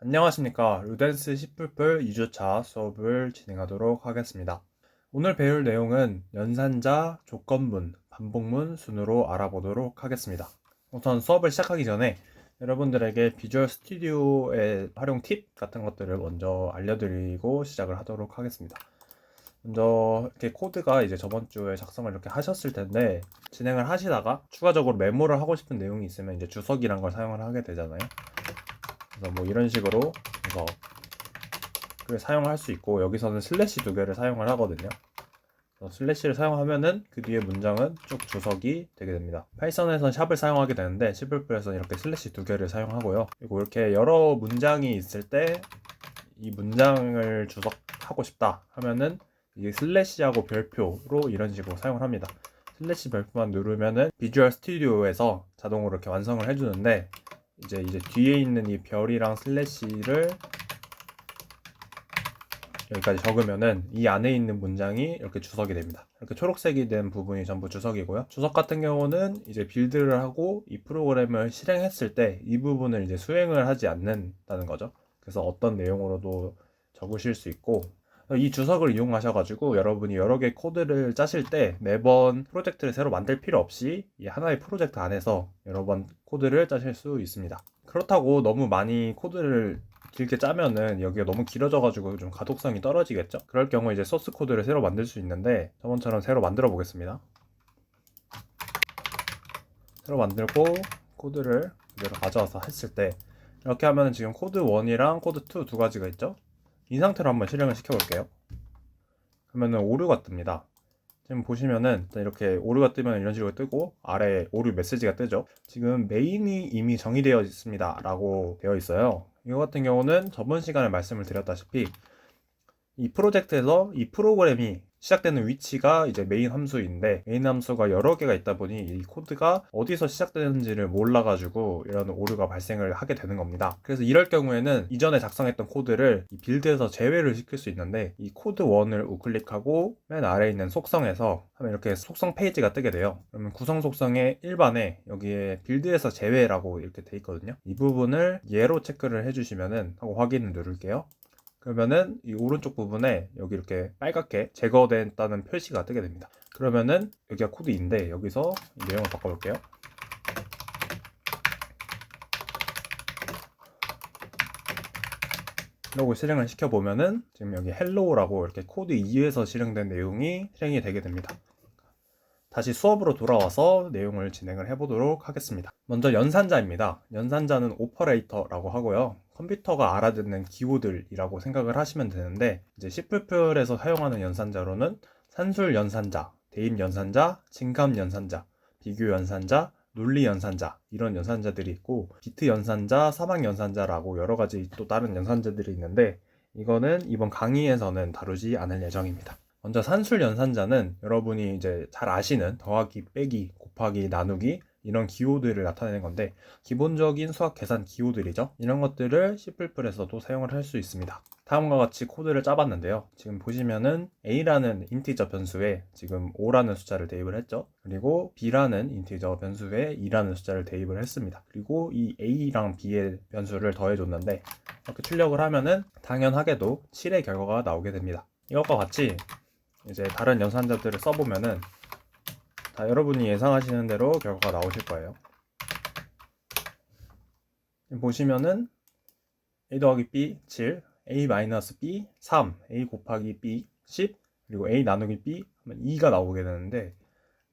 안녕하십니까. 루덴스 10풀풀 2주차 수업을 진행하도록 하겠습니다. 오늘 배울 내용은 연산자, 조건문, 반복문 순으로 알아보도록 하겠습니다. 우선 수업을 시작하기 전에 여러분들에게 비주얼 스튜디오의 활용 팁 같은 것들을 먼저 알려드리고 시작을 하도록 하겠습니다. 먼저 이렇게 코드가 이제 저번 주에 작성을 이렇게 하셨을 텐데 진행을 하시다가 추가적으로 메모를 하고 싶은 내용이 있으면 이제 주석이란 걸 사용을 하게 되잖아요. 그래서 뭐 이런 식으로 주석을 사용할 수 있고, 여기서는 슬래시 두 개를 사용을 하거든요. 그래서 슬래시를 사용하면은 그 뒤에 문장은 쭉 주석이 되게 됩니다. 파이썬에서는 샵을 사용하게 되는데 C++에서는 이렇게 슬래시 두 개를 사용하고요. 그리고 이렇게 여러 문장이 있을 때 이 문장을 주석하고 싶다 하면은 이 슬래시하고 별표로 이런 식으로 사용을 합니다. 슬래시 별표만 누르면은 비주얼 스튜디오에서 자동으로 이렇게 완성을 해주는데, 이제 뒤에 있는 이 별이랑 슬래시를 여기까지 적으면은 이 안에 있는 문장이 이렇게 주석이 됩니다. 이렇게 초록색이 된 부분이 전부 주석이고요. 주석 같은 경우는 이제 빌드를 하고 이 프로그램을 실행했을 때 이 부분을 이제 수행을 하지 않는다는 거죠. 그래서 어떤 내용으로도 적으실 수 있고, 이 주석을 이용하셔가지고 여러분이 여러 개 코드를 짜실 때 매번 프로젝트를 새로 만들 필요 없이 이 하나의 프로젝트 안에서 여러 번 코드를 짜실 수 있습니다. 그렇다고 너무 많이 코드를 길게 짜면은 여기가 너무 길어져가지고 좀 가독성이 떨어지겠죠? 그럴 경우 이제 소스 코드를 새로 만들 수 있는데, 저번처럼 새로 만들어 보겠습니다. 새로 만들고 코드를 그대로 가져와서 했을 때 이렇게 하면은 지금 코드 1이랑 코드 2 두 가지가 있죠? 이 상태로 한번 실행을 시켜 볼게요. 그러면은 오류가 뜹니다. 지금 보시면은 이렇게 오류가 뜨면 이런 식으로 뜨고 아래에 오류 메시지가 뜨죠. 지금 메인이 이미 정의되어 있습니다 라고 되어 있어요. 이거 같은 경우는 저번 시간에 말씀을 드렸다시피 이 프로젝트에서 이 프로그램이 시작되는 위치가 이제 메인 함수인데, 메인 함수가 여러 개가 있다 보니 이 코드가 어디서 시작되는지를 몰라가지고 이런 오류가 발생을 하게 되는 겁니다. 그래서 이럴 경우에는 이전에 작성했던 코드를 이 빌드에서 제외를 시킬 수 있는데, 이 코드 1을 우클릭하고 맨 아래에 있는 속성에서 하면 이렇게 속성 페이지가 뜨게 돼요. 그러면 구성 속성의 일반에 여기에 빌드에서 제외라고 이렇게 돼 있거든요. 이 부분을 예로 체크를 해주시면은 하고 확인을 누를게요. 그러면은 이 오른쪽 부분에 여기 이렇게 빨갛게 제거됐다는 표시가 뜨게 됩니다. 그러면은 여기가 코드인데 여기서 이 내용을 바꿔볼게요. 이러고 실행을 시켜보면은 지금 여기 헬로우라고 이렇게 코드 2에서 실행된 내용이 실행이 되게 됩니다. 다시 수업으로 돌아와서 내용을 진행을 해보도록 하겠습니다. 먼저 연산자입니다. 연산자는 오퍼레이터라고 하고요. 컴퓨터가 알아듣는 기호들이라고 생각을 하시면 되는데, 이제 C++에서 사용하는 연산자로는 산술 연산자, 대입 연산자, 증감 연산자, 비교 연산자, 논리 연산자, 이런 연산자들이 있고, 비트 연산자, 사막 연산자라고 여러 가지 또 다른 연산자들이 있는데, 이거는 이번 강의에서는 다루지 않을 예정입니다. 먼저 산술 연산자는 여러분이 이제 잘 아시는 더하기, 빼기, 곱하기, 나누기 이런 기호들을 나타내는 건데, 기본적인 수학 계산 기호들이죠. 이런 것들을 C++에서도 사용을 할 수 있습니다. 다음과 같이 코드를 짜봤는데요. 지금 보시면은 A라는 인티저 변수에 지금 5라는 숫자를 대입을 했죠. 그리고 B라는 인티저 변수에 2라는 숫자를 대입을 했습니다. 그리고 이 A랑 B의 변수를 더해줬는데, 이렇게 출력을 하면은 당연하게도 7의 결과가 나오게 됩니다. 이것과 같이 이제 다른 연산자들을 써보면은 다 여러분이 예상하시는 대로 결과가 나오실 거예요. 보시면은 a 더하기 b 7, a 마이너스 b 3, a 곱하기 b 10, 그리고 a 나누기 b 하면 2가 나오게 되는데,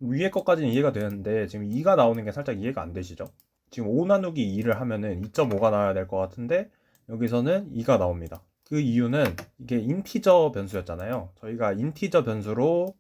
위에 것까지는 이해가 되는데 지금 2가 나오는 게 살짝 이해가 안 되시죠? 지금 5 나누기 2를 하면은 2.5가 나와야 될 것 같은데 여기서는 2가 나옵니다. 그 이유는 이게 인티저 변수였잖아요. 저희가 인티저 변수로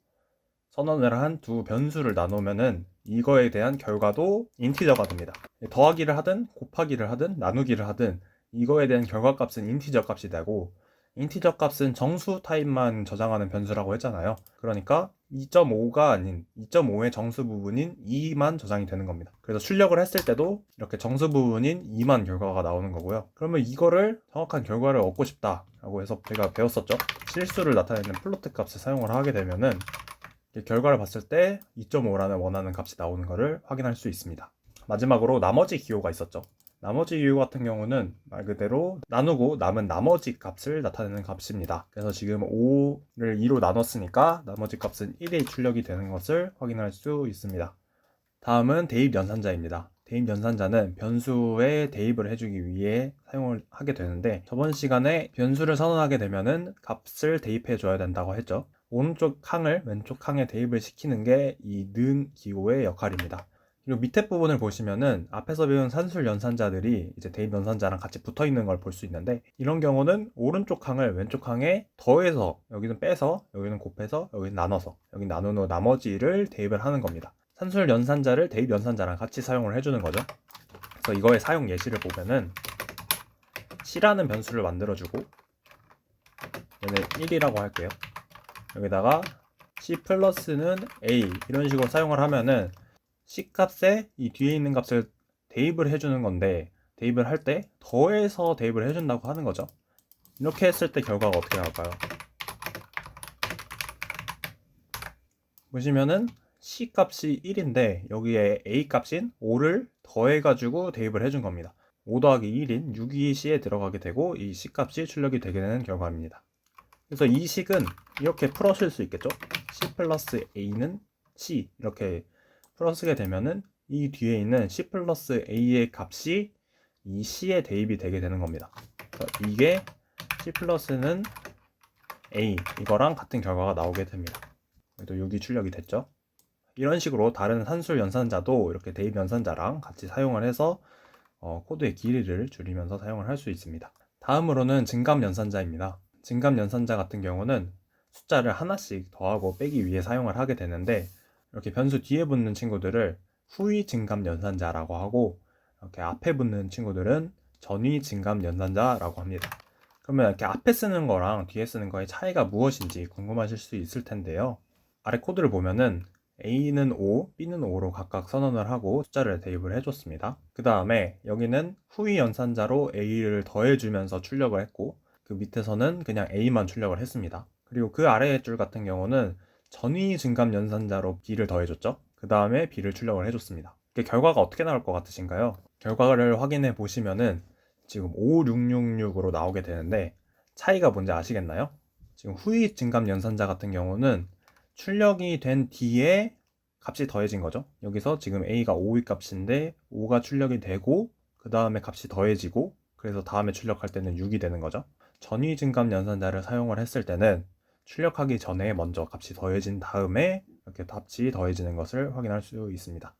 선언을 한 두 변수를 나누면은 이거에 대한 결과도 인티저가 됩니다. 더하기를 하든 곱하기를 하든 나누기를 하든 이거에 대한 결과값은 인티저 값이 되고, 인티저 값은 정수 타입만 저장하는 변수라고 했잖아요. 그러니까 2.5가 아닌 2.5의 정수 부분인 2만 저장이 되는 겁니다. 그래서 출력을 했을 때도 이렇게 정수 부분인 2만 결과가 나오는 거고요. 그러면 이거를 정확한 결과를 얻고 싶다라고 해서 제가 배웠었죠. 실수를 나타내는 플로트 값을 사용을 하게 되면은 결과를 봤을 때 2.5라는 원하는 값이 나오는 것을 확인할 수 있습니다. 마지막으로 나머지 기호가 있었죠. 나머지 이유 같은 경우는 말 그대로 나누고 남은 나머지 값을 나타내는 값입니다. 그래서 지금 5를 2로 나눴으니까 나머지 값은 1이 출력이 되는 것을 확인할 수 있습니다. 다음은 대입 연산자입니다. 대입 연산자는 변수에 대입을 해주기 위해 사용을 하게 되는데, 저번 시간에 변수를 선언하게 되면은 값을 대입해 줘야 된다고 했죠. 오른쪽 항을 왼쪽 항에 대입을 시키는 게 이 는 기호의 역할입니다. 그리고 밑에 부분을 보시면은 앞에서 배운 산술 연산자들이 이제 대입 연산자랑 같이 붙어 있는 걸 볼 수 있는데, 이런 경우는 오른쪽 항을 왼쪽 항에 더해서, 여기는 빼서, 여기는 곱해서, 여기는 나눠서, 여기 나눈 후 나머지를 대입을 하는 겁니다. 산술 연산자를 대입 연산자랑 같이 사용을 해주는 거죠. 그래서 이거의 사용 예시를 보면은 C라는 변수를 만들어주고, 얘는 1이라고 할게요. 여기다가 C 플러스는 A 이런 식으로 사용을 하면은 C 값에 이 뒤에 있는 값을 대입을 해주는 건데, 대입을 할 때 더해서 대입을 해준다고 하는 거죠. 이렇게 했을 때 결과가 어떻게 나올까요? 보시면은 C 값이 1인데 여기에 A 값인 5를 더해가지고 대입을 해준 겁니다. 5 더하기 1인 6이 C에 들어가게 되고 이 C 값이 출력이 되게 되는 결과입니다. 그래서 이 식은 이렇게 풀어쓸 수 있겠죠? C 플러스 A는 C 이렇게 풀어쓰게 되면은 이 뒤에 있는 C 플러스 A의 값이 이 C에 대입이 되게 되는 겁니다. 이게 C 플러스는 A 이거랑 같은 결과가 나오게 됩니다. 또 6이 출력이 됐죠? 이런 식으로 다른 산술 연산자도 이렇게 대입 연산자랑 같이 사용을 해서 코드의 길이를 줄이면서 사용을 할 수 있습니다. 다음으로는 증감 연산자입니다. 증감 연산자 같은 경우는 숫자를 하나씩 더하고 빼기 위해 사용을 하게 되는데, 이렇게 변수 뒤에 붙는 친구들을 후위 증감 연산자라고 하고, 이렇게 앞에 붙는 친구들은 전위 증감 연산자라고 합니다. 그러면 이렇게 앞에 쓰는 거랑 뒤에 쓰는 거의 차이가 무엇인지 궁금하실 수 있을 텐데요. 아래 코드를 보면은 A는 5, B는 5로 각각 선언을 하고 숫자를 대입을 해줬습니다. 그 다음에 여기는 후위 연산자로 A를 더해주면서 출력을 했고, 그 밑에서는 그냥 A만 출력을 했습니다. 그리고 그 아래의 줄 같은 경우는 전위 증감 연산자로 B를 더해줬죠. 그 다음에 B를 출력을 해줬습니다. 결과가 어떻게 나올 것 같으신가요? 결과를 확인해 보시면은 지금 5666으로 나오게 되는데, 차이가 뭔지 아시겠나요? 지금 후위 증감 연산자 같은 경우는 출력이 된 뒤에 값이 더해진 거죠. 여기서 지금 A가 5의 값인데 5가 출력이 되고 그 다음에 값이 더해지고, 그래서 다음에 출력할 때는 6이 되는 거죠. 전위 증감 연산자를 사용을 했을 때는 출력하기 전에 먼저 값이 더해진 다음에 이렇게 값이 더해지는 것을 확인할 수 있습니다.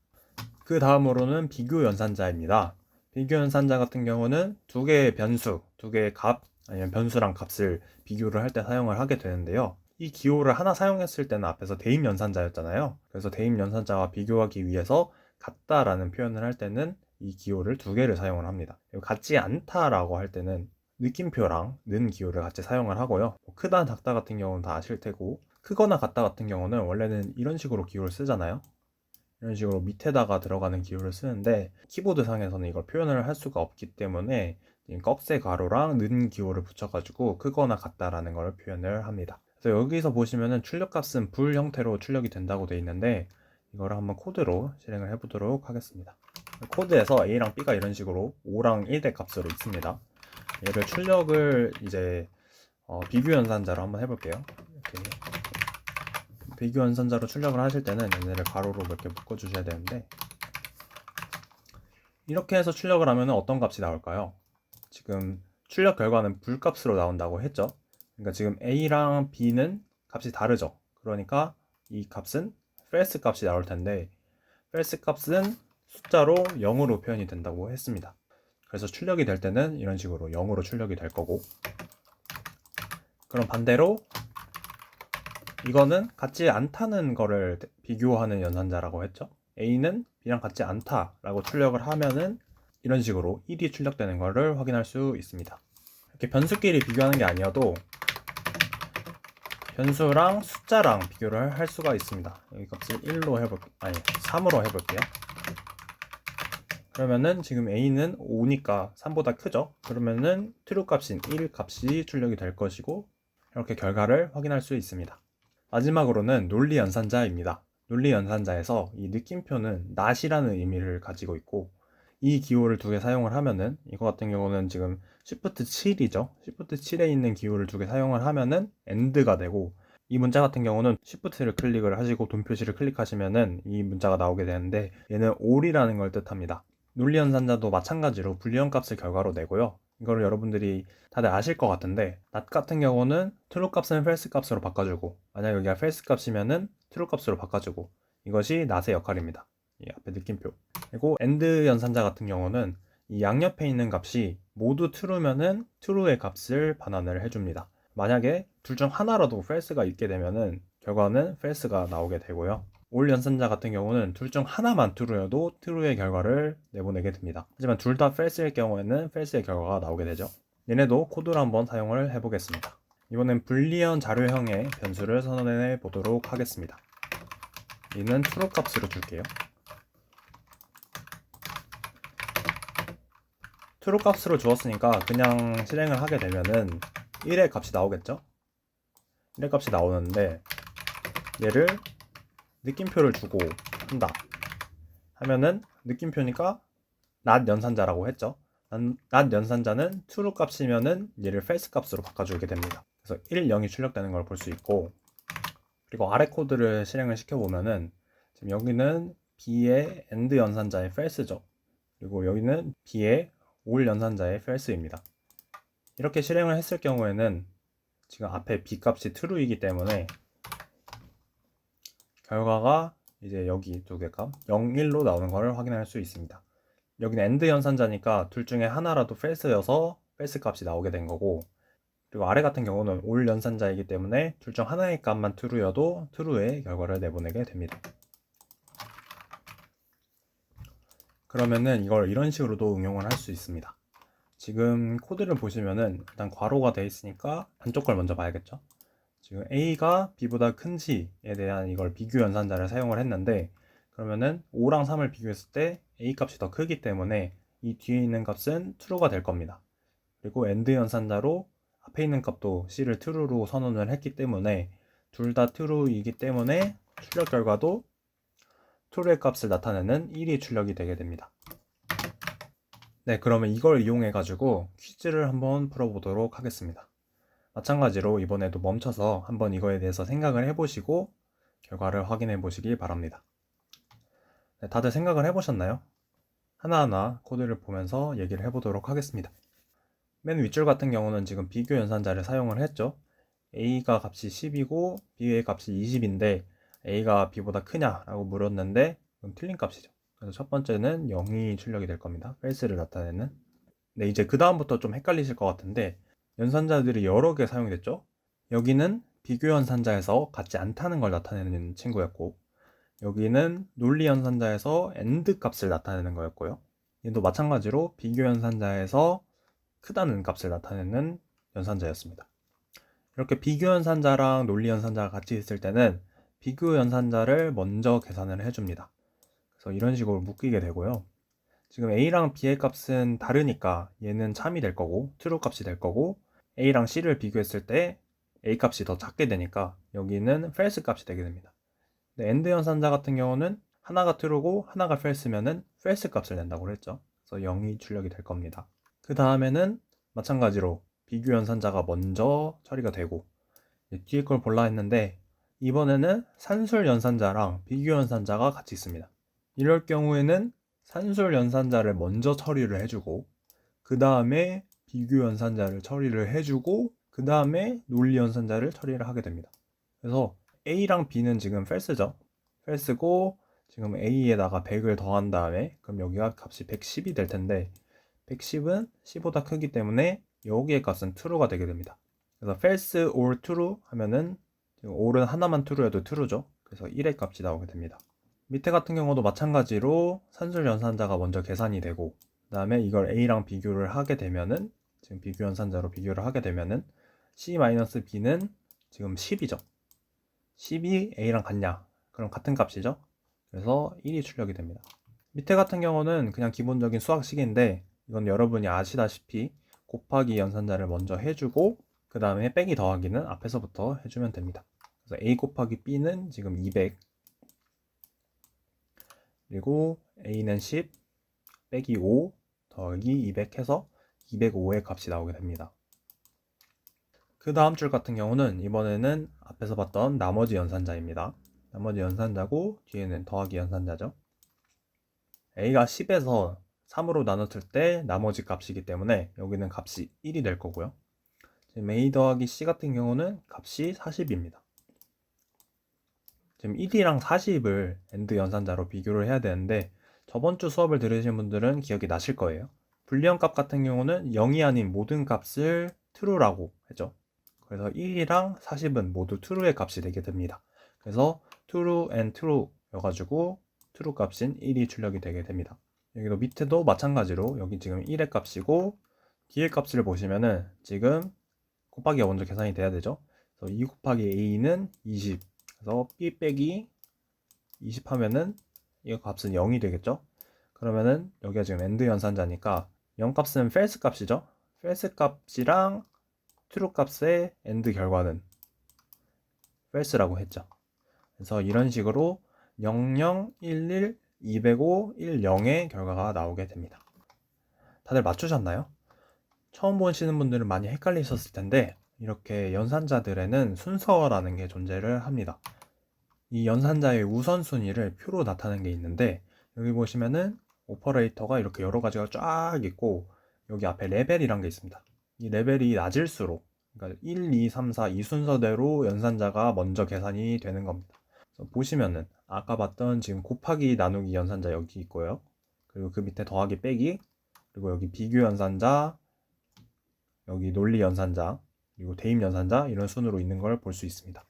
그 다음으로는 비교 연산자입니다. 비교 연산자 같은 경우는 두 개의 변수, 두 개의 값, 아니면 변수랑 값을 비교를 할 때 사용을 하게 되는데요. 이 기호를 하나 사용했을 때는 앞에서 대입 연산자였잖아요. 그래서 대입 연산자와 비교하기 위해서 같다라는 표현을 할 때는 이 기호를 두 개를 사용을 합니다. 같지 않다라고 할 때는 느낌표랑 는 기호를 같이 사용을 하고요. 크다, 작다 같은 경우는 다 아실 테고, 크거나 같다 같은 경우는 원래는 이런 식으로 기호를 쓰잖아요. 이런 식으로 밑에다가 들어가는 기호를 쓰는데, 키보드 상에서는 이걸 표현을 할 수가 없기 때문에 꺽쇠 가로랑 는 기호를 붙여가지고 크거나 같다라는 걸 표현을 합니다. 그래서 여기서 보시면은 출력값은 불 형태로 출력이 된다고 되어 있는데, 이거를 한번 코드로 실행을 해보도록 하겠습니다. 코드에서 A랑 B가 이런 식으로 5랑 1의 값으로 있습니다. 얘를 출력을 이제 비교 연산자로 한번 해볼게요. 이렇게 비교 연산자로 출력을 하실 때는 얘네를 가로로 몇 개 묶어 주셔야 되는데, 이렇게 해서 출력을 하면 어떤 값이 나올까요? 지금 출력 결과는 불값으로 나온다고 했죠. 그러니까 지금 A랑 B는 값이 다르죠. 그러니까 이 값은 false 값이 나올 텐데, false 값은 숫자로 0으로 표현이 된다고 했습니다. 그래서 출력이 될 때는 이런 식으로 0으로 출력이 될 거고, 그럼 반대로 이거는 같지 않다는 거를 비교하는 연산자라고 했죠. A는 B랑 같지 않다라고 출력을 하면은 이런 식으로 1이 출력되는 거를 확인할 수 있습니다. 이렇게 변수끼리 비교하는 게 아니어도 변수랑 숫자랑 비교를 할 수가 있습니다. 여기 값을 1로 해볼게요. 아니 3으로 해볼게요. 그러면은 지금 A는 5니까 3보다 크죠. 그러면은 true 값인 1 값이 출력이 될 것이고, 이렇게 결과를 확인할 수 있습니다. 마지막으로는 논리 연산자입니다. 논리 연산자에서 이 느낌표는 not이라는 의미를 가지고 있고, 이 기호를 두 개 사용을 하면은, 이거 같은 경우는 지금 Shift 7이죠. Shift 7에 있는 기호를 두 개 사용을 하면은 AND가 되고, 이 문자 같은 경우는 Shift를 클릭을 하시고 돈 표시를 클릭하시면은 이 문자가 나오게 되는데, 얘는 OR이라는 걸 뜻합니다. 논리연산자도 마찬가지로 불리언 값을 결과로 내고요. 이거를 여러분들이 다들 아실 것 같은데, not 같은 경우는 true 값은 false 값으로 바꿔주고, 만약 여기가 false 값이면은 true 값으로 바꿔주고, 이것이 not의 역할입니다. 이 앞에 느낌표. 그리고 AND 연산자 같은 경우는 이 양옆에 있는 값이 모두 true면은 true의 값을 반환을 해줍니다. 만약에 둘 중 하나라도 false가 있게 되면은 결과는 false가 나오게 되고요. 올 연산자 같은 경우는 둘 중 하나만 true여도 true의 결과를 내보내게 됩니다. 하지만 둘 다 false일 경우에는 false의 결과가 나오게 되죠. 얘네도 코드를 한번 사용을 해보겠습니다. 이번엔 불리언 자료형의 변수를 선언해 보도록 하겠습니다. 얘는 true 값으로 줄게요. true 값으로 주었으니까 그냥 실행을 하게 되면은 1의 값이 나오겠죠? 1의 값이 나오는데 얘를 느낌표를 주고 한다 하면은 느낌표니까 not 연산자라고 했죠. not 연산자는 true 값이면은 얘를 false 값으로 바꿔주게 됩니다. 그래서 1, 0이 출력되는 걸 볼 수 있고, 그리고 아래 코드를 실행을 시켜보면은 지금 여기는 B의 AND 연산자의 false죠. 그리고 여기는 B의 OR 연산자의 false입니다. 이렇게 실행을 했을 경우에는 지금 앞에 B 값이 true이기 때문에 결과가 이제 여기 두 개 값 0, 1로 나오는 것을 확인할 수 있습니다. 여기는 AND 연산자니까 둘 중에 하나라도 false여서 false 값이 나오게 된 거고, 그리고 아래 같은 경우는 OR 연산자이기 때문에 둘 중 하나의 값만 true여도 true의 결과를 내보내게 됩니다. 그러면은 이걸 이런 식으로도 응용을 할 수 있습니다. 지금 코드를 보시면은 일단 괄호가 되어 있으니까 안쪽 걸 먼저 봐야겠죠. 지금 A가 B보다 큰지에 대한 이걸 비교 연산자를 사용을 했는데, 그러면은 5랑 3을 비교했을 때 A 값이 더 크기 때문에 이 뒤에 있는 값은 true가 될 겁니다. 그리고 AND 연산자로 앞에 있는 값도 C를 true로 선언을 했기 때문에 둘 다 true이기 때문에 출력 결과도 true의 값을 나타내는 1이 출력이 되게 됩니다. 네, 그러면 이걸 이용해 가지고 퀴즈를 한번 풀어보도록 하겠습니다. 마찬가지로 이번에도 멈춰서 한번 이거에 대해서 생각을 해보시고 결과를 확인해 보시기 바랍니다. 네, 다들 생각을 해보셨나요? 하나하나 코드를 보면서 얘기를 해보도록 하겠습니다. 맨 윗줄 같은 경우는 지금 비교 연산자를 사용을 했죠. A가 값이 10이고 B의 값이 20인데 A가 B보다 크냐라고 물었는데 그럼 틀린 값이죠. 그래서 첫 번째는 0이 출력이 될 겁니다. false를 나타내는. 네, 이제 그 다음부터 좀 헷갈리실 것 같은데 연산자들이 여러 개 사용이 됐죠. 여기는 비교 연산자에서 같지 않다는 걸 나타내는 친구였고, 여기는 논리 연산자에서 AND 값을 나타내는 거였고요. 얘도 마찬가지로 비교 연산자에서 크다는 값을 나타내는 연산자였습니다. 이렇게 비교 연산자랑 논리 연산자가 같이 있을 때는 비교 연산자를 먼저 계산을 해줍니다. 그래서 이런 식으로 묶이게 되고요. 지금 A랑 B의 값은 다르니까 얘는 참이 될 거고 true 값이 될 거고, A랑 C를 비교했을 때 A 값이 더 작게 되니까 여기는 false 값이 되게 됩니다. 근데 AND 연산자 같은 경우는 하나가 true고 하나가 false면은 false 값을 낸다고 했죠. 그래서 0이 출력이 될 겁니다. 그 다음에는 마찬가지로 비교 연산자가 먼저 처리가 되고, 뒤에 걸 볼라 했는데 이번에는 산술 연산자랑 비교 연산자가 같이 있습니다. 이럴 경우에는 산술 연산자를 먼저 처리를 해주고, 그 다음에 비교 연산자를 처리를 해주고, 그 다음에 논리 연산자를 처리를 하게 됩니다. 그래서 A랑 B는 지금 false죠. false고 지금 A에다가 100을 더한 다음에 그럼 여기가 값이 110이 될 텐데 110은 C보다 크기 때문에 여기의 값은 true가 되게 됩니다. 그래서 false or true 하면은 지금 or은 하나만 true여도 true죠. 그래서 1의 값이 나오게 됩니다. 밑에 같은 경우도 마찬가지로 산술 연산자가 먼저 계산이 되고, 그 다음에 이걸 A랑 비교를 하게 되면은 지금 비교 연산자로 비교를 하게 되면은 C-B는 지금 10이죠. 10이 A랑 같냐? 그럼 같은 값이죠. 그래서 1이 출력이 됩니다. 밑에 같은 경우는 그냥 기본적인 수학식인데 이건 여러분이 아시다시피 곱하기 연산자를 먼저 해주고 그 다음에 빼기 더하기는 앞에서부터 해주면 됩니다. 그래서 A 곱하기 B는 지금 200, 그리고 A는 10, 빼기 5 더하기 200 해서 205의 값이 나오게 됩니다. 그 다음 줄 같은 경우는 이번에는 앞에서 봤던 나머지 연산자입니다. 나머지 연산자고 뒤에는 더하기 연산자죠. a가 10에서 3으로 나눴을 때 나머지 값이기 때문에 여기는 값이 1이 될 거고요. 지금 a 더하기 c 같은 경우는 값이 40입니다. 지금 1이랑 40을 AND 연산자로 비교를 해야 되는데 저번 주 수업을 들으신 분들은 기억이 나실 거예요. 불리한 값 같은 경우는 0이 아닌 모든 값을 true라고 했죠. 그래서 1이랑 40은 모두 true의 값이 되게 됩니다. 그래서 true and true 여가지고 true 값인 1이 출력이 되게 됩니다. 여기도 밑에도 마찬가지로 여기 지금 1의 값이고 뒤의 값을 보시면은 지금 곱하기가 먼저 계산이 돼야 되죠. 그래서 2 곱하기 a는 20. 그래서 b 빼기 20 하면은 이 값은 0이 되겠죠. 그러면은 여기가 지금 AND 연산자니까 0 값은 false 값이죠. false 값이랑 true 값의 AND 결과는 false라고 했죠. 그래서 이런 식으로 00, 11, 205, 10의 결과가 나오게 됩니다. 다들 맞추셨나요? 처음 보시는 분들은 많이 헷갈리셨을 텐데 이렇게 연산자들에는 순서라는 게 존재를 합니다. 이 연산자의 우선순위를 표로 나타내는 게 있는데 여기 보시면은 오퍼레이터가 이렇게 여러 가지가 쫙 있고 여기 앞에 레벨이란 게 있습니다. 이 레벨이 낮을수록 그러니까 1, 2, 3, 4 이 순서대로 연산자가 먼저 계산이 되는 겁니다. 그래서 보시면은 아까 봤던 지금 곱하기 나누기 연산자 여기 있고요. 그리고 그 밑에 더하기 빼기 그리고 여기 비교 연산자 여기 논리 연산자 그리고 대입 연산자 이런 순으로 있는 걸 볼 수 있습니다.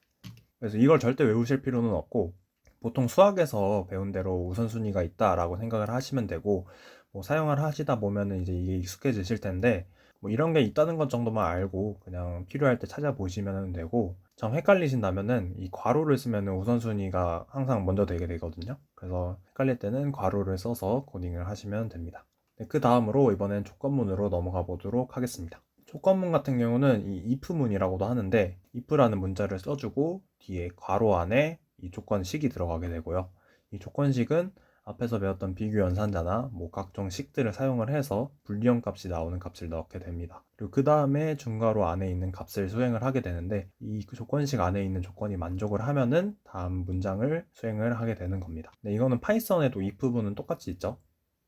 그래서 이걸 절대 외우실 필요는 없고 보통 수학에서 배운 대로 우선순위가 있다라고 생각을 하시면 되고 뭐 사용을 하시다 보면은 이제 이게 익숙해지실 텐데 뭐 이런 게 있다는 것 정도만 알고 그냥 필요할 때 찾아보시면 되고 좀 헷갈리신다면은 이 괄호를 쓰면은 우선순위가 항상 먼저 되게 되거든요. 그래서 헷갈릴 때는 괄호를 써서 코딩을 하시면 됩니다. 네, 그 다음으로 이번엔 조건문으로 넘어가 보도록 하겠습니다. 조건문 같은 경우는 이 if문이라고도 하는데 if라는 문자를 써주고 뒤에 괄호 안에 이 조건식이 들어가게 되고요. 이 조건식은 앞에서 배웠던 비교 연산자나 뭐 각종 식들을 사용을 해서 불리한 값이 나오는 값을 넣게 됩니다. 그리고 그 다음에 중괄호 안에 있는 값을 수행을 하게 되는데 이 조건식 안에 있는 조건이 만족을 하면은 다음 문장을 수행을 하게 되는 겁니다. 네, 이거는 파이썬에도 if문은 똑같이 있죠.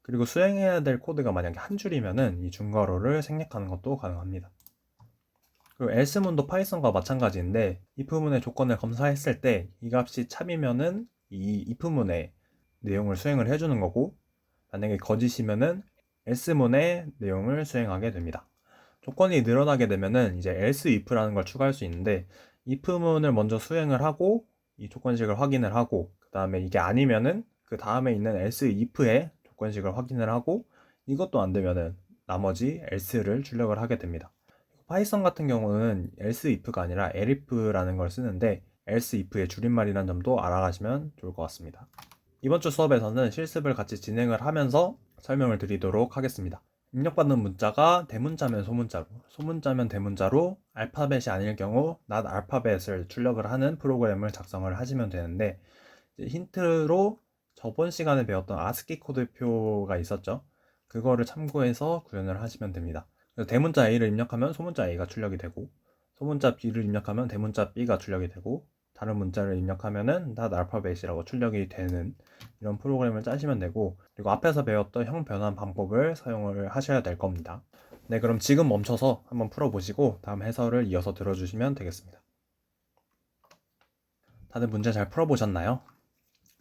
그리고 수행해야 될 코드가 만약에 한 줄이면은 이 중괄호를 생략하는 것도 가능합니다. 그리고 else문도 파이썬과 마찬가지인데 if문의 조건을 검사했을 때 이 값이 참이면은 이 if문의 내용을 수행을 해주는 거고 만약에 거짓이면은 else문의 내용을 수행하게 됩니다. 조건이 늘어나게 되면은 이제 else if라는 걸 추가할 수 있는데 if문을 먼저 수행을 하고 이 조건식을 확인을 하고 그 다음에 이게 아니면은 그 다음에 있는 else if의 조건식을 확인을 하고 이것도 안 되면은 나머지 else를 출력을 하게 됩니다. 파이썬 같은 경우는 else if가 아니라 elif라는 걸 쓰는데 else if의 줄임말이라는 점도 알아가시면 좋을 것 같습니다. 이번 주 수업에서는 실습을 같이 진행을 하면서 설명을 드리도록 하겠습니다. 입력받는 문자가 대문자면 소문자로, 소문자면 대문자로 알파벳이 아닐 경우 not 알파벳을 출력을 하는 프로그램을 작성을 하시면 되는데 힌트로 저번 시간에 배웠던 아스키 코드표가 있었죠. 그거를 참고해서 구현을 하시면 됩니다. 그래서 대문자 A를 입력하면 소문자 A가 출력이 되고 소문자 B를 입력하면 대문자 B가 출력이 되고 다른 문자를 입력하면은 not 알파벳이라고 출력이 되는 이런 프로그램을 짜시면 되고 그리고 앞에서 배웠던 형 변환 방법을 사용을 하셔야 될 겁니다. 네, 그럼 지금 멈춰서 한번 풀어보시고 다음 해설을 이어서 들어주시면 되겠습니다. 다들 문제 잘 풀어보셨나요?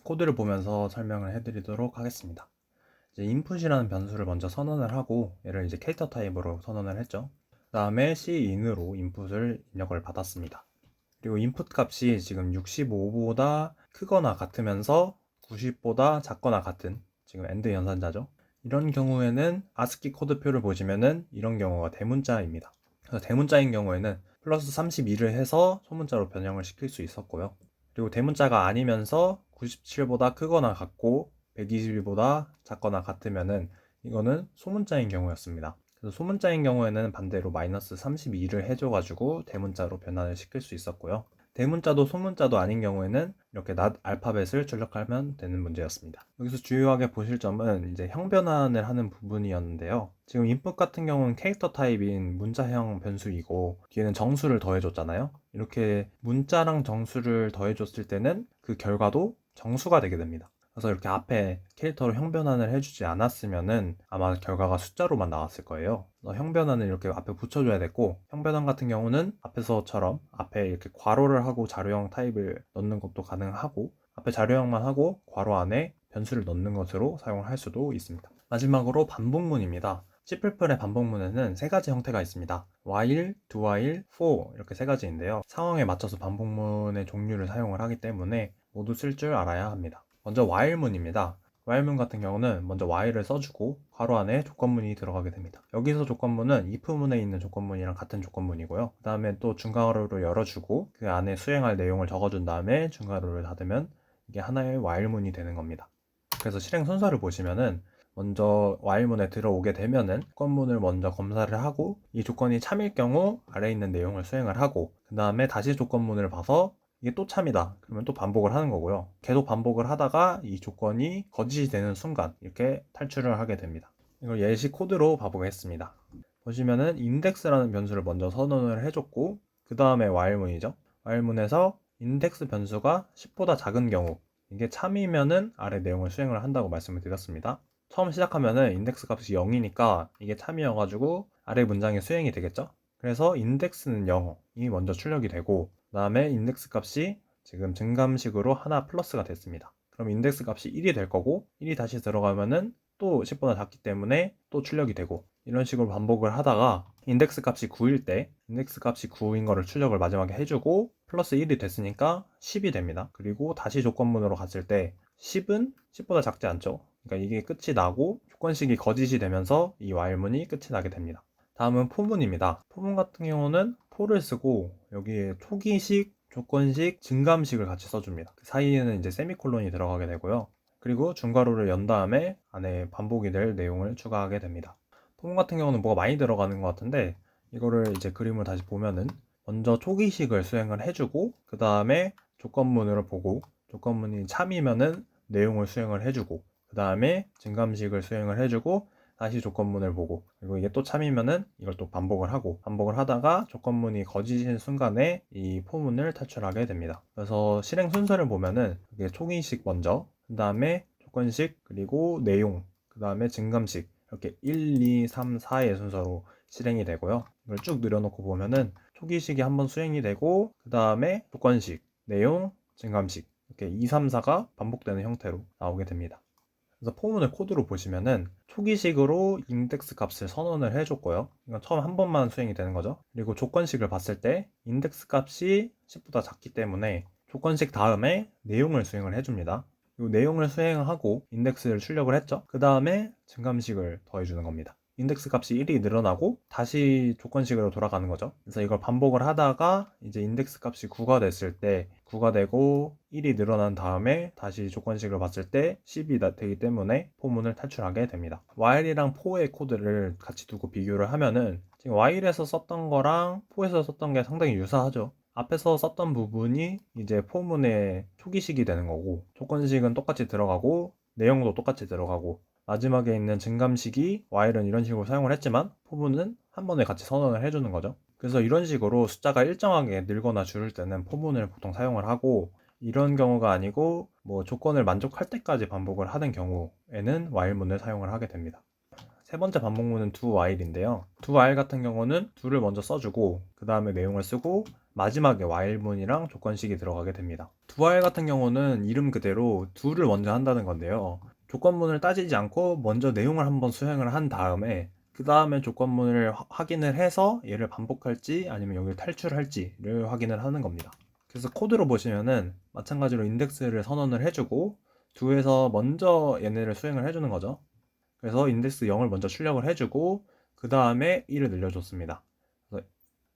코드를 보면서 설명을 해드리도록 하겠습니다. 이제 input이라는 변수를 먼저 선언을 하고 얘를 이제 캐릭터 타입으로 선언을 했죠. 그 다음에 cin으로 input을 입력을 받았습니다. 그리고 input 값이 지금 65보다 크거나 같으면서 90보다 작거나 같은 지금 AND 연산자죠. 이런 경우에는 ASCII 코드표를 보시면은 이런 경우가 대문자입니다. 그래서 대문자인 경우에는 플러스 32를 해서 소문자로 변형을 시킬 수 있었고요. 그리고 대문자가 아니면서 97보다 크거나 같고 120보다 작거나 같으면은 이거는 소문자인 경우였습니다. 그래서 소문자인 경우에는 반대로 마이너스 32를 해줘가지고 대문자로 변환을 시킬 수 있었고요. 대문자도 소문자도 아닌 경우에는 이렇게 낫 알파벳을 출력하면 되는 문제였습니다. 여기서 주요하게 보실 점은 이제 형 변환을 하는 부분이었는데요. 지금 input 같은 경우는 캐릭터 타입인 문자형 변수이고 뒤에는 정수를 더해줬잖아요. 이렇게 문자랑 정수를 더해줬을 때는 그 결과도 정수가 되게 됩니다. 그래서 이렇게 앞에 캐릭터로 형 변환을 해주지 않았으면은 아마 결과가 숫자로만 나왔을 거예요. 그래서 형 변환을 이렇게 앞에 붙여줘야 됐고, 형 변환 같은 경우는 앞에서처럼 앞에 이렇게 괄호를 하고 자료형 타입을 넣는 것도 가능하고, 앞에 자료형만 하고 괄호 안에 변수를 넣는 것으로 사용을 할 수도 있습니다. 마지막으로 반복문입니다. C++의 반복문에는 세 가지 형태가 있습니다. while, do while, for 이렇게 세 가지인데요. 상황에 맞춰서 반복문의 종류를 사용을 하기 때문에 모두 쓸 줄 알아야 합니다. 먼저 while문입니다. while문 같은 경우는 먼저 while을 써주고 괄호 안에 조건문이 들어가게 됩니다. 여기서 조건문은 if문에 있는 조건문이랑 같은 조건문이고요. 그 다음에 또 중괄호를 열어주고 그 안에 수행할 내용을 적어준 다음에 중괄호를 닫으면 이게 하나의 while문이 되는 겁니다. 그래서 실행 순서를 보시면은 먼저 while문에 들어오게 되면은 조건문을 먼저 검사를 하고 이 조건이 참일 경우 아래에 있는 내용을 수행을 하고 그 다음에 다시 조건문을 봐서 이게 또 참이다 그러면 또 반복을 하는 거고요. 계속 반복을 하다가 이 조건이 거짓이 되는 순간 이렇게 탈출을 하게 됩니다. 이걸 예시 코드로 봐보겠습니다. 보시면은 index라는 변수를 먼저 선언을 해줬고 그 다음에 while문이죠. while문에서 index 변수가 10보다 작은 경우 이게 참이면은 아래 내용을 수행을 한다고 말씀을 드렸습니다. 처음 시작하면은 인덱스 값이 0이니까 이게 참이어가지고 아래 문장에 수행이 되겠죠. 그래서 index는 0이 먼저 출력이 되고 그 다음에 인덱스 값이 지금 증감식으로 하나 플러스가 됐습니다. 그럼 인덱스 값이 1이 될 거고 1이 다시 들어가면은 또 10보다 작기 때문에 또 출력이 되고 이런 식으로 반복을 하다가 인덱스 값이 9일 때 인덱스 값이 9인 거를 출력을 마지막에 해주고 플러스 1이 됐으니까 10이 됩니다. 그리고 다시 조건문으로 갔을 때 10은 10보다 작지 않죠. 그러니까 이게 끝이 나고 조건식이 거짓이 되면서 이 while문이 끝이 나게 됩니다. 다음은 for문입니다. for문 같은 경우는 for를 쓰고 여기에 초기식, 조건식, 증감식을 같이 써줍니다. 그 사이에는 이제 세미콜론이 들어가게 되고요. 그리고 중괄호를 연 다음에 안에 반복이 될 내용을 추가하게 됩니다. for문 같은 경우는 뭐가 많이 들어가는 것 같은데 이거를 이제 그림을 다시 보면은 먼저 초기식을 수행을 해주고 그 다음에 조건문을 보고 조건문이 참이면은 내용을 수행을 해주고 그 다음에 증감식을 수행을 해주고 다시 조건문을 보고 그리고 이게 또 참이면은 이걸 또 반복을 하고 반복을 하다가 조건문이 거짓인 순간에 이 포문을 탈출하게 됩니다. 그래서 실행 순서를 보면은 이게 초기식 먼저 그 다음에 조건식 그리고 내용 그 다음에 증감식 이렇게 1, 2, 3, 4의 순서로 실행이 되고요. 이걸 쭉 늘여놓고 보면은 초기식이 한번 수행이 되고 그 다음에 조건식, 내용, 증감식 이렇게 2, 3, 4가 반복되는 형태로 나오게 됩니다. 그래서 포문을 코드로 보시면은 초기식으로 인덱스 값을 선언을 해줬고요. 이건 처음 한 번만 수행이 되는 거죠. 그리고 조건식을 봤을 때 인덱스 값이 10보다 작기 때문에 조건식 다음에 내용을 수행을 해줍니다. 이 내용을 수행하고 인덱스를 출력을 했죠. 그 다음에 증감식을 더해주는 겁니다. 인덱스 값이 1이 늘어나고 다시 조건식으로 돌아가는 거죠. 그래서 이걸 반복을 하다가 이제 인덱스 값이 9가 됐을 때 9가 되고 1이 늘어난 다음에 다시 조건식을 봤을 때 10이 되기 때문에 포문을 탈출하게 됩니다. while이랑 for의 코드를 같이 두고 비교를 하면은 지금 while에서 썼던 거랑 for에서 썼던 게 상당히 유사하죠. 앞에서 썼던 부분이 이제 포문의 초기식이 되는 거고 조건식은 똑같이 들어가고 내용도 똑같이 들어가고 마지막에 있는 증감식이 while은 이런 식으로 사용을 했지만 포문은 한 번에 같이 선언을 해주는 거죠. 그래서 이런 식으로 숫자가 일정하게 늘거나 줄을 때는 포문을 보통 사용을 하고 이런 경우가 아니고 뭐 조건을 만족할 때까지 반복을 하는 경우에는 while문을 사용을 하게 됩니다. 세 번째 반복문은 do while인데요. do while 같은 경우는 do를 먼저 써주고 그 다음에 내용을 쓰고 마지막에 while문이랑 조건식이 들어가게 됩니다. do while 같은 경우는 이름 그대로 do를 먼저 한다는 건데요. 조건문을 따지지 않고 먼저 내용을 한번 수행을 한 다음에 그 다음에 조건문을 확인을 해서 얘를 반복할지 아니면 여기를 탈출할지를 확인을 하는 겁니다. 그래서 코드로 보시면은 마찬가지로 인덱스를 선언을 해주고 do에서 먼저 얘네를 수행을 해주는 거죠. 그래서 인덱스 0을 먼저 출력을 해주고 그 다음에 1을 늘려줬습니다. 그래서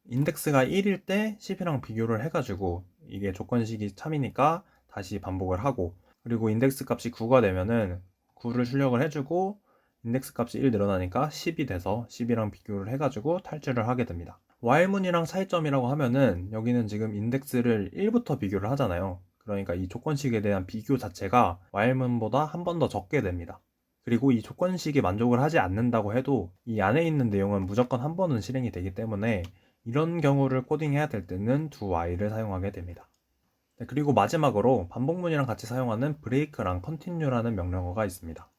인덱스가 1일 때 10이랑 비교를 해가지고 이게 조건식이 참이니까 다시 반복을 하고 그리고 인덱스 값이 9가 되면은 9를 출력을 해주고 인덱스 값이 1 늘어나니까 10이 돼서 10이랑 비교를 해가지고 탈출을 하게 됩니다. while문이랑 차이점이라고 하면은 여기는 지금 인덱스를 1부터 비교를 하잖아요. 그러니까 이 조건식에 대한 비교 자체가 while문보다 한 번 더 적게 됩니다. 그리고 이 조건식이 만족을 하지 않는다고 해도 이 안에 있는 내용은 무조건 한 번은 실행이 되기 때문에 이런 경우를 코딩해야 될 때는 do while을 사용하게 됩니다. 네, 그리고 마지막으로 반복문이랑 같이 사용하는 break랑 continue라는 명령어가 있습니다.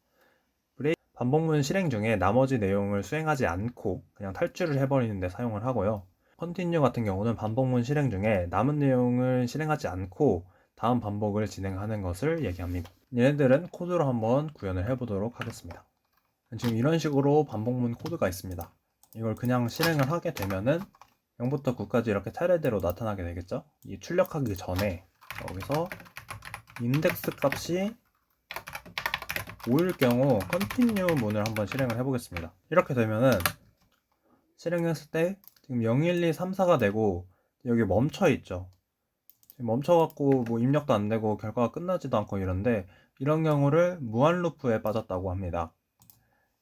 반복문 실행 중에 나머지 내용을 수행하지 않고 그냥 탈출을 해버리는 데 사용을 하고요. continue 같은 경우는 반복문 실행 중에 남은 내용을 실행하지 않고 다음 반복을 진행하는 것을 얘기합니다. 얘네들은 코드로 한번 구현을 해보도록 하겠습니다. 지금 이런 식으로 반복문 코드가 있습니다. 이걸 그냥 실행을 하게 되면은 0부터 9까지 이렇게 차례대로 나타나게 되겠죠? 이 출력하기 전에 여기서 인덱스 값이 5일 경우 continue 문을 한번 실행을 해보겠습니다. 이렇게 되면은 실행했을 때 지금 0, 1, 2, 3, 4가 되고 여기 멈춰 있죠. 멈춰갖고 뭐 입력도 안 되고 결과가 끝나지도 않고 이런데 이런 경우를 무한 루프에 빠졌다고 합니다.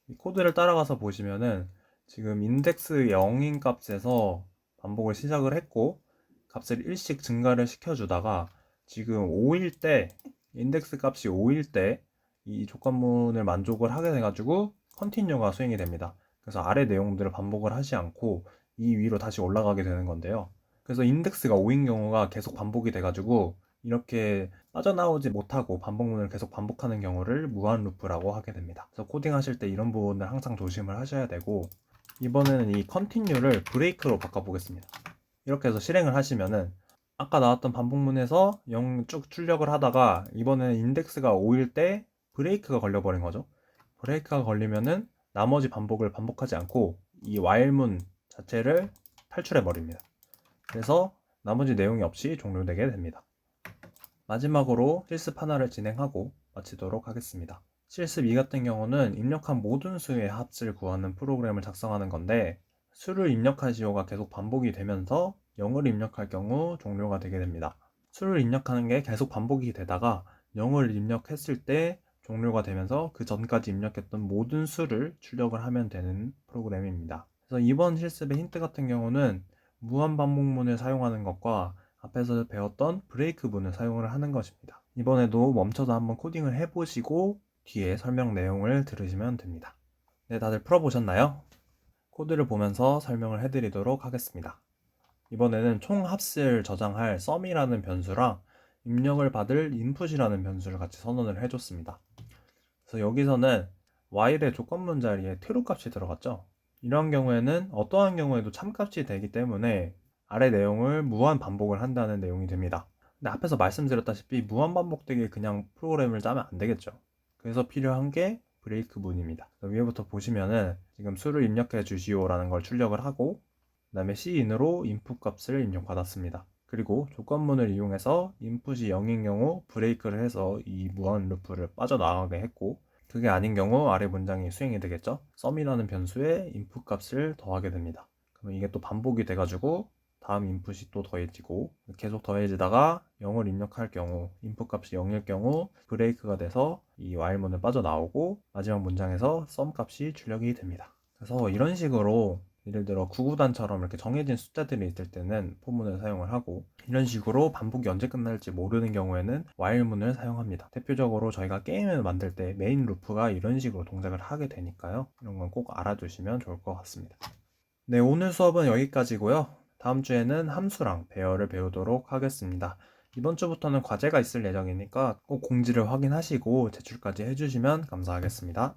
이 코드를 따라가서 보시면은 지금 인덱스 0인 값에서 반복을 시작을 했고 값을 1씩 증가를 시켜주다가 지금 5일 때 인덱스 값이 5일 때 이 조건문을 만족을 하게 돼가지고 컨티뉴가 수행이 됩니다. 그래서 아래 내용들을 반복을 하지 않고 이 위로 다시 올라가게 되는 건데요. 그래서 인덱스가 5인 경우가 계속 반복이 돼가지고 이렇게 빠져나오지 못하고 반복문을 계속 반복하는 경우를 무한 루프라고 하게 됩니다. 그래서 코딩하실 때 이런 부분을 항상 조심을 하셔야 되고 이번에는 이 컨티뉴를 브레이크로 바꿔보겠습니다. 이렇게 해서 실행을 하시면은 아까 나왔던 반복문에서 0 쭉 출력을 하다가 이번에는 인덱스가 5일 때 브레이크가 걸려버린 거죠. 브레이크가 걸리면은 나머지 반복을 반복하지 않고 이 while문 자체를 탈출해 버립니다. 그래서 나머지 내용이 없이 종료되게 됩니다. 마지막으로 실습 하나를 진행하고 마치도록 하겠습니다. 실습 2 같은 경우는 입력한 모든 수의 합을 구하는 프로그램을 작성하는 건데 수를 입력하시오가 계속 반복이 되면서 0을 입력할 경우 종료가 되게 됩니다. 수를 입력하는 게 계속 반복이 되다가 0을 입력했을 때 종료가 되면서 그 전까지 입력했던 모든 수를 출력을 하면 되는 프로그램입니다. 그래서 이번 실습의 힌트 같은 경우는 무한반복문을 사용하는 것과 앞에서 배웠던 브레이크문을 사용을 하는 것입니다. 이번에도 멈춰서 한번 코딩을 해보시고 뒤에 설명 내용을 들으시면 됩니다. 네, 다들 풀어보셨나요? 코드를 보면서 설명을 해드리도록 하겠습니다. 이번에는 총 합을 저장할 sum이라는 변수랑 입력을 받을 input이라는 변수를 같이 선언을 해줬습니다. 그래서 여기서는 while의 조건문 자리에 true 값이 들어갔죠. 이런 경우에는 어떠한 경우에도 참값이 되기 때문에 아래 내용을 무한 반복을 한다는 내용이 됩니다. 근데 앞에서 말씀드렸다시피 무한 반복되게 그냥 프로그램을 짜면 안 되겠죠. 그래서 필요한 게 브레이크 문입니다. 위에부터 보시면은 지금 수를 입력해 주시오라는 걸 출력을 하고 그 다음에 cin으로 input 값을 입력받았습니다. 그리고 조건문을 이용해서 input이 0인 경우 브레이크를 해서 이 무한 루프를 빠져나가게 했고 그게 아닌 경우 아래 문장이 수행이 되겠죠. sum이라는 변수에 input 값을 더하게 됩니다. 그러면 이게 또 반복이 돼가지고 다음 인풋이 또 더해지고 계속 더해지다가 0을 입력할 경우 인풋 값이 0일 경우 브레이크가 돼서 이 while문을 빠져나오고 마지막 문장에서 sum 값이 출력이 됩니다. 그래서 이런 식으로 예를 들어 구구단처럼 이렇게 정해진 숫자들이 있을 때는 포문을 사용을 하고 이런 식으로 반복이 언제 끝날지 모르는 경우에는 while문을 사용합니다. 대표적으로 저희가 게임을 만들 때 메인 루프가 이런 식으로 동작을 하게 되니까요. 이런 건 꼭 알아두시면 좋을 것 같습니다. 네, 오늘 수업은 여기까지고요. 다음 주에는 함수랑 배열을 배우도록 하겠습니다. 이번 주부터는 과제가 있을 예정이니까 꼭 공지를 확인하시고 제출까지 해주시면 감사하겠습니다.